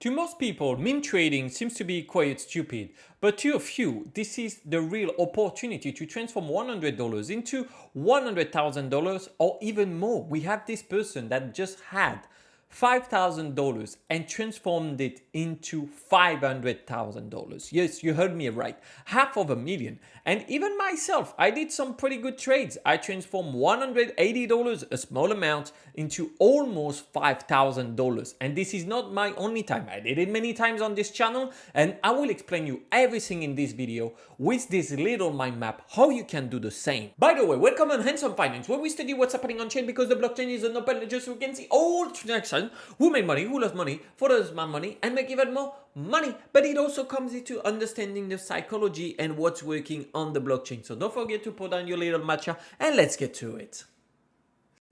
To most people, meme trading seems to be quite stupid, but to a few, this is the real opportunity to transform $100 into $100,000 or even more. We have this person that just had $5,000 and transformed it into $500,000. Yes, you heard me right. $500,000. And even myself, I did some pretty good trades. I transformed $180, a small amount, into almost $5,000. And this is not my only time. I did it many times on this channel, and I will explain you everything in this video with this little mind map, how you can do the same. By the way, welcome on Handsome Finance, where we study what's happening on chain because the blockchain is an open ledger, so we can see all transactions, who made money, who lost money, for those my money, and make even more money. But it also comes into understanding the psychology and what's working on the blockchain. So don't forget to put down your little matcha and let's get to it.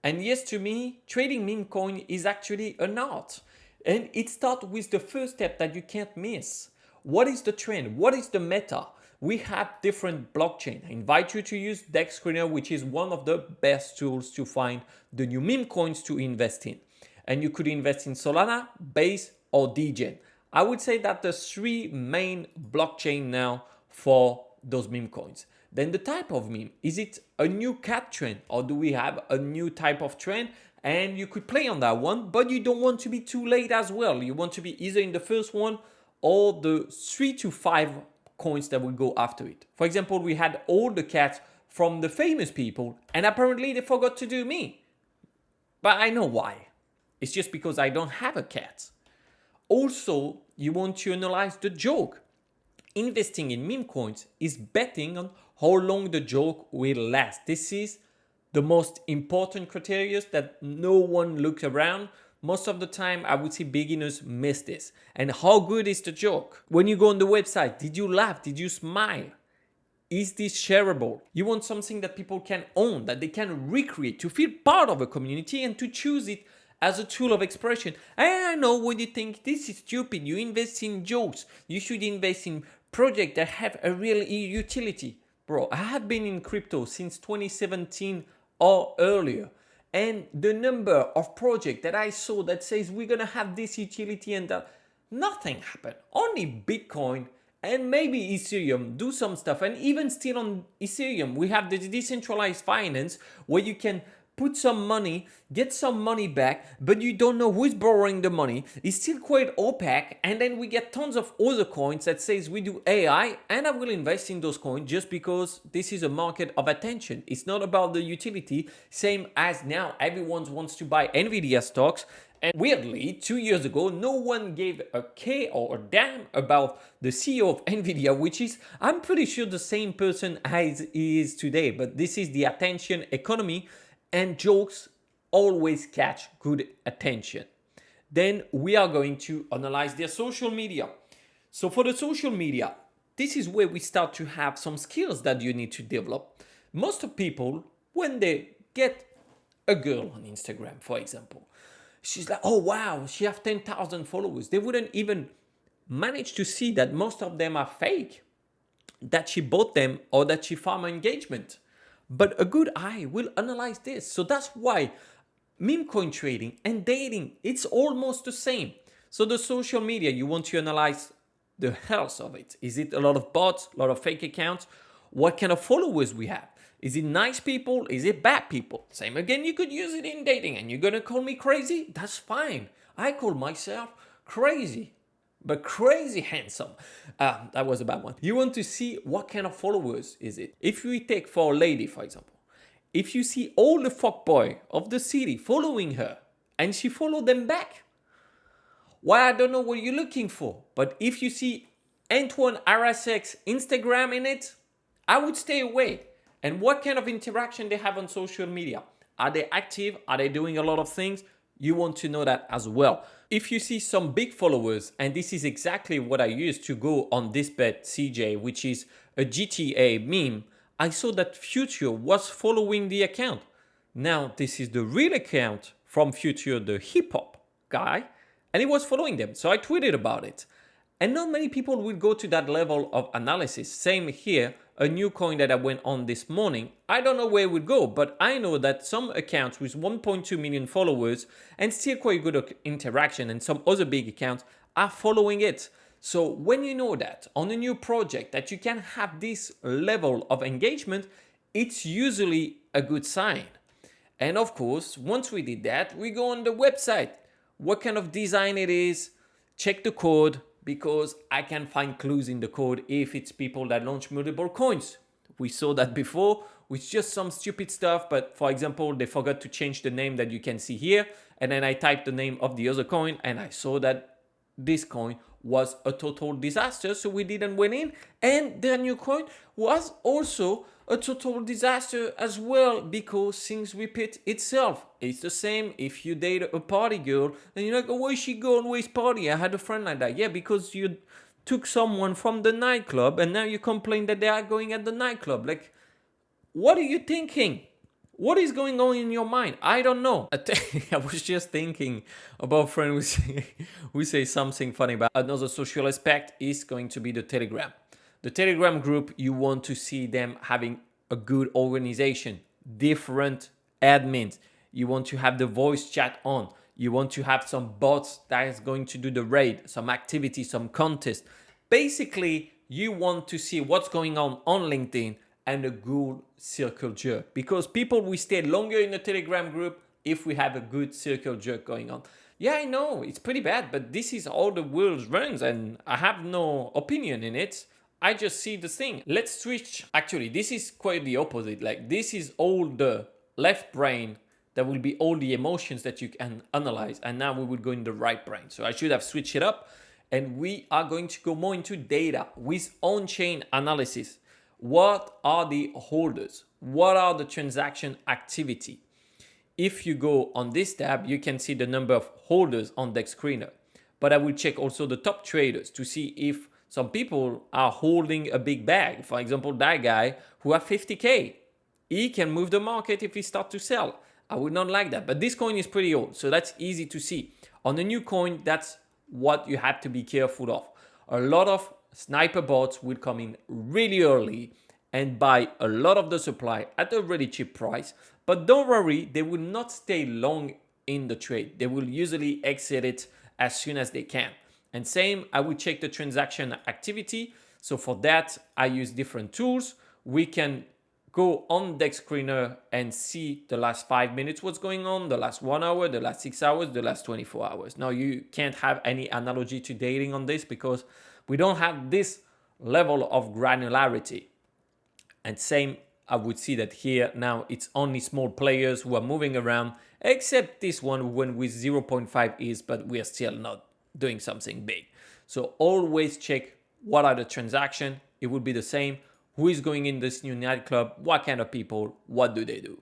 And yes, to me, trading meme coin is actually an art. And it starts with the first step that you can't miss. What is the trend? What is the meta? We have different blockchain. I invite you to use Dex Screener, which is one of the best tools to find the new meme coins to invest in. And you could invest in Solana, Base, or Degen. I would say that the three main blockchain now for those meme coins. Then the type of meme. Is it a new cat trend, or do we have a new type of trend? And you could play on that one, but you don't want to be too late as well. You want to be either in the first one or the 3 to 5 coins that will go after it. For example, we had all the cats from the famous people, and apparently they forgot to do me. But I know why. It's just because I don't have a cat. Also, you want to analyze the joke. Investing in meme coins is betting on how long the joke will last. This is the most important criteria that no one looks around. Most of the time, I would say beginners miss this. And how good is the joke? When you go on the website, did you laugh? Did you smile? Is this shareable? You want something that people can own, that they can recreate, to feel part of a community and to choose it as a tool of expression. I know when you think this is stupid, you invest in jokes. You should invest in projects that have a real utility. Bro, I have been in crypto since 2017 or earlier. And the number of projects that I saw that says we're going to have this utility and that, nothing happened. Only Bitcoin and maybe Ethereum do some stuff. And even still on Ethereum, we have the decentralized finance where you can put some money, get some money back, but you don't know who's borrowing the money. It's still quite opaque. And then we get tons of other coins that says we do AI and I will invest in those coins just because this is a market of attention. It's not about the utility. Same as now, everyone wants to buy NVIDIA stocks. And weirdly, 2 years ago, no one gave a K or a damn about the CEO of NVIDIA, which is, I'm pretty sure, the same person as he is today. But this is the attention economy. And jokes always catch good attention. Then we are going to analyze their social media. So for the social media, this is where we start to have some skills that you need to develop. Most of people, when they get a girl on Instagram, for example, she's like, oh wow, she has 10,000 followers. They wouldn't even manage to see that most of them are fake, that she bought them or that she found engagement. But a good eye will analyze this. So that's why meme coin trading and dating, it's almost the same. So the social media, you want to analyze the health of it. Is it a lot of bots, a lot of fake accounts? What kind of followers we have? Is it nice people? Is it bad people? Same again, you could use it in dating and you're going to call me crazy? That's fine. I call myself crazy. But crazy handsome. That was a bad one. You want to see what kind of followers is it. If we take for a lady, for example, if you see all the fuckboy of the city following her and she followed them back, well, I don't know what you're looking for. But if you see Antoine Arasek's Instagram in it, I would stay away. And what kind of interaction they have on social media? Are they active? Are they doing a lot of things? You want to know that as well. If you see some big followers, and this is exactly what I used to go on this bet CJ, which is a GTA meme, I saw that Future was following the account. Now, this is the real account from Future, the hip hop guy, and he was following them. So I tweeted about it. And not many people will go to that level of analysis. Same here, a new coin that I went on this morning. I don't know where it would go, but I know that some accounts with 1.2 million followers and still quite good interaction and some other big accounts are following it. So when you know that on a new project that you can have this level of engagement, it's usually a good sign. And of course, once we did that, we go on the website, what kind of design it is, check the code, because I can find clues in the code if it's people that launch multiple coins. We saw that before with just some stupid stuff, but for example, they forgot to change the name that you can see here. And then I typed the name of the other coin and I saw that this coin was a total disaster, so we didn't win in. And their new coin was also a total disaster as well, because things repeat itself. It's the same if you date a party girl and you're like, oh, where is she going? Where's party? I had a friend like that. Yeah, because you took someone from the nightclub and now you complain that they are going at the nightclub. Like, what are you thinking? What is going on in your mind? I don't know. I was just thinking about a friend who say something funny about another social aspect is going to be the Telegram. The Telegram group, you want to see them having a good organization, different admins. You want to have the voice chat on. You want to have some bots that is going to do the raid, some activity, some contest. Basically, you want to see what's going on LinkedIn and a good circle jerk, because people will stay longer in the Telegram group if we have a good circle jerk going on. Yeah, I know it's pretty bad, but this is how the world runs and I have no opinion in it. I just see the thing. Let's switch. Actually, this is quite the opposite. Like, this is all the left brain. That will be all the emotions that you can analyze. And now we will go in the right brain. So I should have switched it up. And we are going to go more into data with on-chain analysis. What are the holders? What are the transaction activity? If you go on this tab, you can see the number of holders on Dex Screener. But I will check also the top traders to see if some people are holding a big bag. For example, that guy who has 50K. He can move the market if he starts to sell. I would not like that. But this coin is pretty old, so that's easy to see. On a new coin, that's what you have to be careful of. A lot of sniper bots will come in really early and buy a lot of the supply at a really cheap price. But don't worry, they will not stay long in the trade. They will usually exit it as soon as they can. And same, I will check the transaction activity. So for that, I use different tools. We can go on Dex Screener and see the last 5 minutes what's going on, the last 1 hour, the last 6 hours, the last 24 hours. Now, you can't have any analogy to dating on this because we don't have this level of granularity. And same, I would see that here now it's only small players who are moving around, except this one who went with 0.5 is, but we are still not doing something big. So always check what are the transactions. It would be the same. Who is going in this new nightclub? What kind of people? What do they do?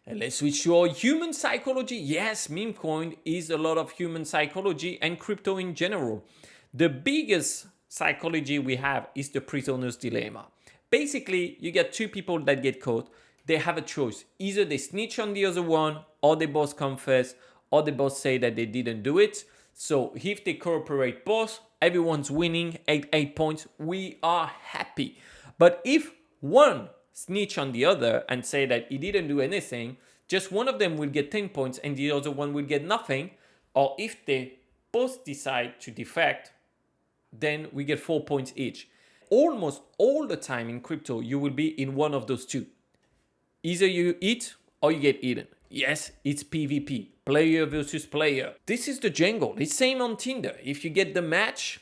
And let's switch to our human psychology. Yes, meme coin is a lot of human psychology and crypto in general. The biggest psychology we have is the prisoner's dilemma. Basically, you get two people that get caught. They have a choice. Either they snitch on the other one, or they both confess, or they both say that they didn't do it. So if they cooperate both, everyone's winning, 8 points. We are happy. But if one snitch on the other and say that he didn't do anything, just one of them will get 10 points and the other one will get nothing. Or if they both decide to defect, then we get 4 points each. Almost all the time in crypto, you will be in one of those two. Either you eat or you get eaten. Yes, it's PvP, player versus player. This is the jungle. It's same on Tinder. If you get the match,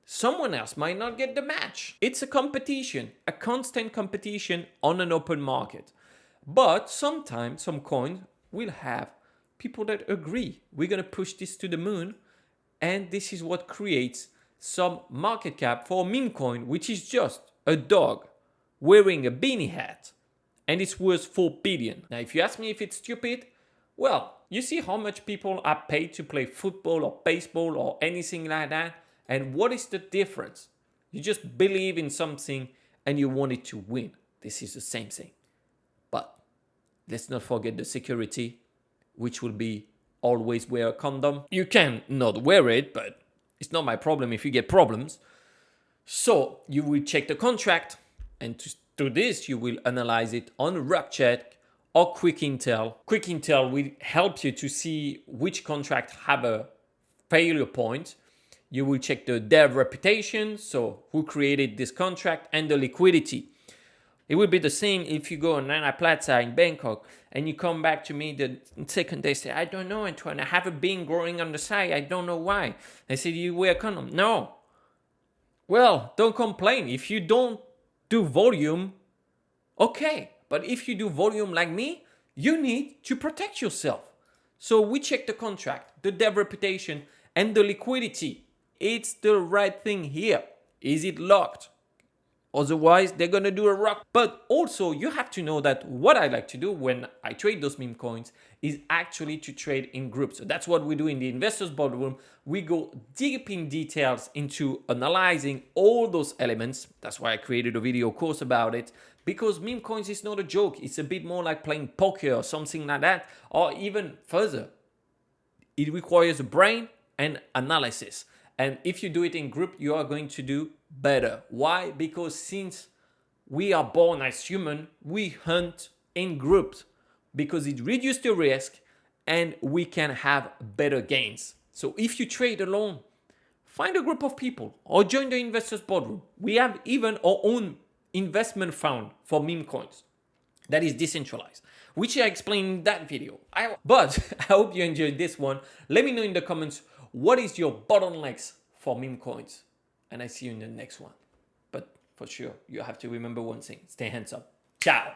someone else might not get the match. It's a competition, a constant competition on an open market. But sometimes some coins will have people that agree. We're going to push this to the moon. And this is what creates some market cap for a meme coin, which is just a dog wearing a beanie hat. And it's worth 4 billion. Now, if you ask me if it's stupid, well, you see how much people are paid to play football or baseball or anything like that. And what is the difference? You just believe in something and you want it to win. This is the same thing. But let's not forget the security, which will be always wear a condom. You can not wear it, but it's not my problem if you get problems. So you will check the contract, and to do this, you will analyze it on RugCheck or Quick Intel. Quick Intel will help you to see which contract have a failure point. You will check the dev reputation, so who created this contract, and the liquidity. It would be the same if you go on Nana Plaza in Bangkok and you come back to me the second day, say, I don't know, Antoine, I have a bean growing on the side. I don't know why. I said, you wear condom. No. Well, don't complain. If you don't do volume, okay. But if you do volume like me, you need to protect yourself. So we check the contract, the dev reputation, and the liquidity. It's the right thing here. Is it locked? Otherwise, they're going to do a rock. But also, you have to know that what I like to do when I trade those meme coins is actually to trade in groups. So that's what we do in the Investors Boardroom. We go deep in details into analyzing all those elements. That's why I created a video course about it. Because meme coins is not a joke. It's a bit more like playing poker or something like that. Or even further, it requires a brain and analysis. And if you do it in group, you are going to do better. Why? Because since we are born as human, we hunt in groups because it reduces the risk and we can have better gains. So if you trade alone, find a group of people or join the Investors Boardroom. We have even our own investment fund for meme coins that is decentralized, which I explained in that video. But I hope you enjoyed this one. Let me know in the comments, what is your bottlenecks for meme coins? And I see you in the next one. But for sure, you have to remember one thing. Stay hands up. Ciao.